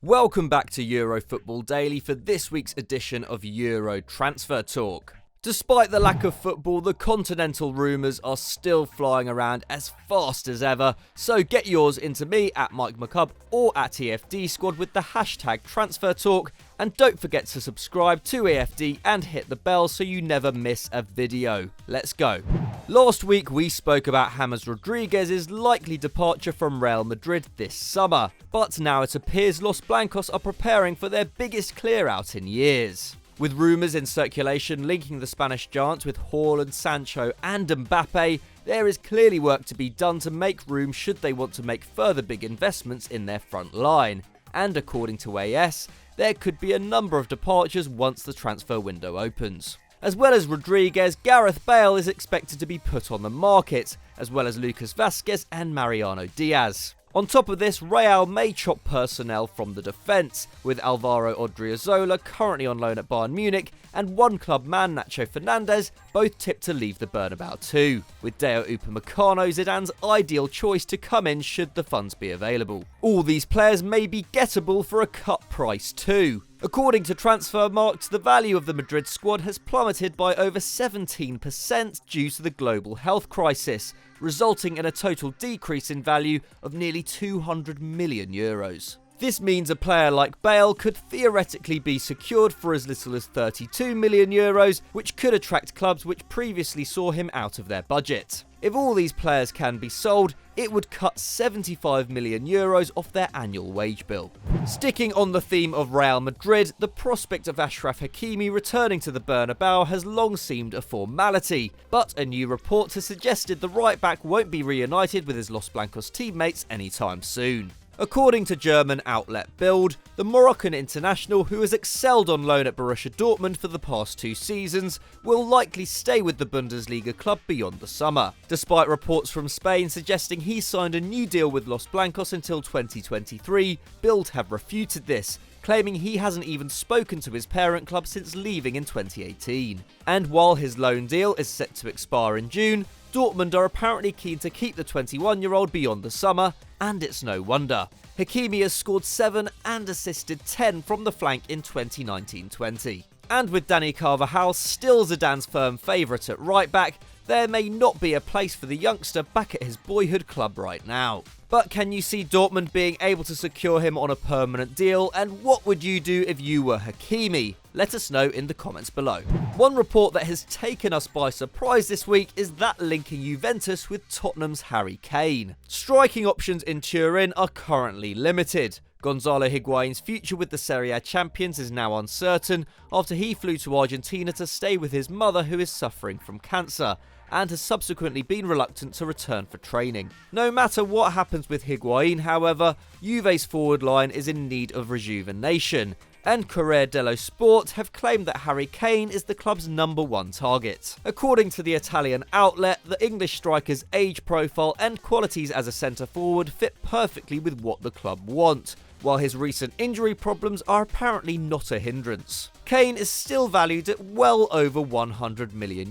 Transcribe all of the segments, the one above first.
Welcome back to Euro Football Daily for this week's edition of Euro Transfer Talk. Despite the lack of football, the continental rumours are still flying around as fast as ever, so get yours into me at Mike McCubb or at EFD Squad with the hashtag TransferTalk, and don't forget to subscribe to EFD and hit the bell so you never miss a video. Let's go. Last week we spoke about James Rodriguez's likely departure from Real Madrid this summer, but now it appears Los Blancos are preparing for their biggest clear-out in years. With rumours in circulation linking the Spanish giants with Haaland, Sancho and MBappé, there is clearly work to be done to make room should they want to make further big investments in their front line. And according to AS, there could be a number of departures once the transfer window opens. As well as Rodriguez, Gareth Bale is expected to be put on the market, as well as Lucas Vazquez and Mariano Diaz. On top of this, Real may chop personnel from the defence, with Alvaro Odriozola currently on loan at Bayern Munich and one club man Nacho Fernandez both tipped to leave the Bernabeu too, with Deo Upamecano Zidane's ideal choice to come in should the funds be available. All these players may be gettable for a cut price too. According to Transfermarkt, the value of the Madrid squad has plummeted by over 17% due to the global health crisis, resulting in a total decrease in value of nearly €200 million. This means a player like Bale could theoretically be secured for as little as €32 million, which could attract clubs which previously saw him out of their budget. If all these players can be sold, it would cut €75 million off their annual wage bill. Sticking on the theme of Real Madrid, the prospect of Achraf Hakimi returning to the Bernabeu has long seemed a formality, but a new report has suggested the right-back won't be reunited with his Los Blancos teammates anytime soon. According to German outlet Bild, the Moroccan international, who has excelled on loan at Borussia Dortmund for the past 2 seasons, will likely stay with the Bundesliga club beyond the summer, despite reports from Spain suggesting he signed a new deal with Los Blancos until 2023. Bild have refuted this, claiming he hasn't even spoken to his parent club since leaving in 2018. And while his loan deal is set to expire in June, Dortmund are apparently keen to keep the 21-year-old beyond the summer, and it's no wonder. Hakimi has scored 7 and assisted 10 from the flank in 2019-20. And with Dani Carvajal still Zidane's firm favourite at right-back, there may not be a place for the youngster back at his boyhood club right now. But can you see Dortmund being able to secure him on a permanent deal, and what would you do if you were Hakimi? Let us know in the comments below. One report that has taken us by surprise this week is that linking Juventus with Tottenham's Harry Kane. Striking options in Turin are currently limited. Gonzalo Higuain's future with the Serie A champions is now uncertain after he flew to Argentina to stay with his mother, who is suffering from cancer, and has subsequently been reluctant to return for training. No matter what happens with Higuain, however, Juve's forward line is in need of rejuvenation, and Corriere dello Sport have claimed that Harry Kane is the club's #1 target. According to the Italian outlet, the English striker's age profile and qualities as a centre-forward fit perfectly with what the club want, while his recent injury problems are apparently not a hindrance. Kane is still valued at well over €100 million,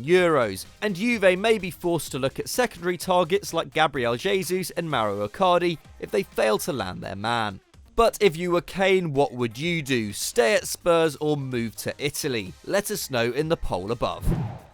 and Juve may be forced to look at secondary targets like Gabriel Jesus and Mauro Icardi if they fail to land their man. But if you were Kane, what would you do? Stay at Spurs or move to Italy? Let us know in the poll above.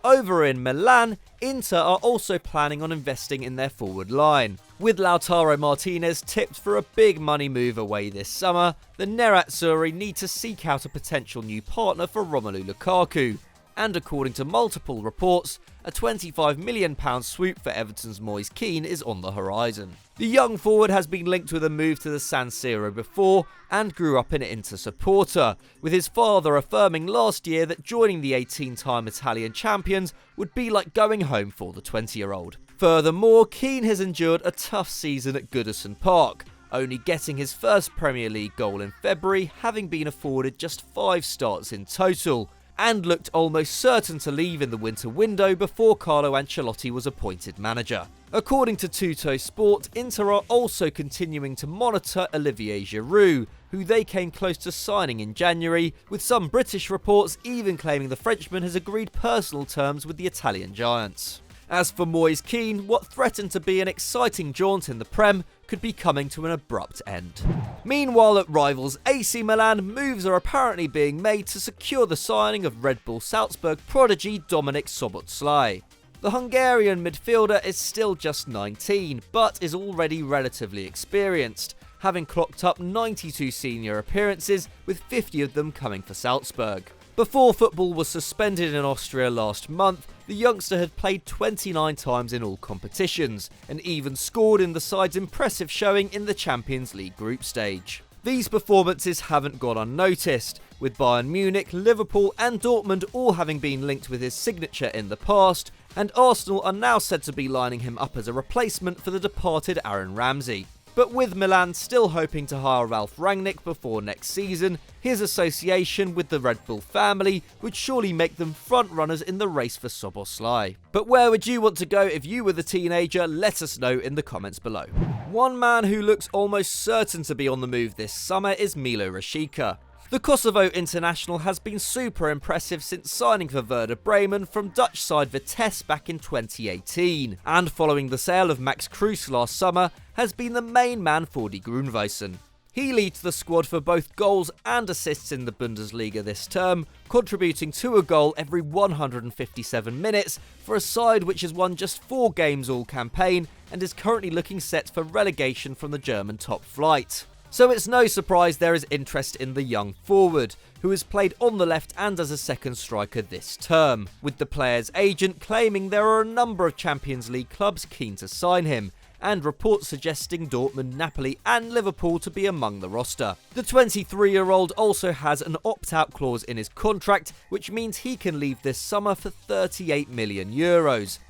Over in Milan, Inter are also planning on investing in their forward line. With Lautaro Martinez tipped for a big money move away this summer, the Nerazzurri need to seek out a potential new partner for Romelu Lukaku. And according to multiple reports, a £25 million swoop for Everton's Moise Kean is on the horizon. The young forward has been linked with a move to the San Siro before and grew up an Inter supporter, with his father affirming last year that joining the 18-time Italian champions would be like going home for the 20-year-old. Furthermore, Kean has endured a tough season at Goodison Park, only getting his first Premier League goal in February, having been afforded just 5 starts in total, and looked almost certain to leave in the winter window before Carlo Ancelotti was appointed manager. According to Tutto Sport, Inter are also continuing to monitor Olivier Giroud, who they came close to signing in January, with some British reports even claiming the Frenchman has agreed personal terms with the Italian giants. As for Moyes Keane, what threatened to be an exciting jaunt in the Prem could be coming to an abrupt end. Meanwhile, at rivals AC Milan, moves are apparently being made to secure the signing of Red Bull Salzburg prodigy Dominic Szoboszlai. The Hungarian midfielder is still just 19, but is already relatively experienced, having clocked up 92 senior appearances, with 50 of them coming for Salzburg. Before football was suspended in Austria last month, the youngster had played 29 times in all competitions, and even scored in the side's impressive showing in the Champions League group stage. These performances haven't gone unnoticed, with Bayern Munich, Liverpool and Dortmund all having been linked with his signature in the past, and Arsenal are now said to be lining him up as a replacement for the departed Aaron Ramsey. But with Milan still hoping to hire Ralf Rangnick before next season, his association with the Red Bull family would surely make them front-runners in the race for Szoboszlai. But where would you want to go if you were the teenager? Let us know in the comments below. One man who looks almost certain to be on the move this summer is Milo Rashica. The Kosovo international has been super impressive since signing for Werder Bremen from Dutch side Vitesse back in 2018, and following the sale of Max Kruse last summer, has been the main man for Die Groenweißen. He leads the squad for both goals and assists in the Bundesliga this term, contributing to a goal every 157 minutes for a side which has won just 4 games all campaign and is currently looking set for relegation from the German top flight. So it's no surprise there is interest in the young forward, who has played on the left and as a second striker this term, with the player's agent claiming there are a number of Champions League clubs keen to sign him, and reports suggesting Dortmund, Napoli and Liverpool to be among the roster. The 23-year-old also has an opt-out clause in his contract, which means he can leave this summer for €38 million.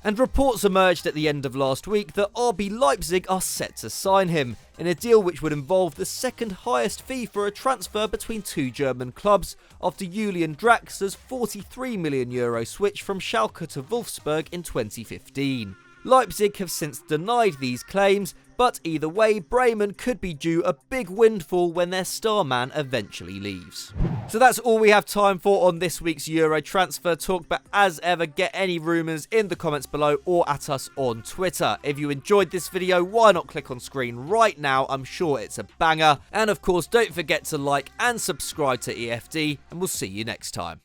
And reports emerged at the end of last week that RB Leipzig are set to sign him, in a deal which would involve the second highest fee for a transfer between two German clubs after Julian Draxler's €43 million switch from Schalke to Wolfsburg in 2015. Leipzig have since denied these claims, but either way, Bremen could be due a big windfall when their star man eventually leaves. So that's all we have time for on this week's Euro Transfer Talk, but as ever, get any rumours in the comments below or at us on Twitter. If you enjoyed this video, why not click on screen right now? I'm sure it's a banger. And of course, don't forget to like and subscribe to EFD, and we'll see you next time.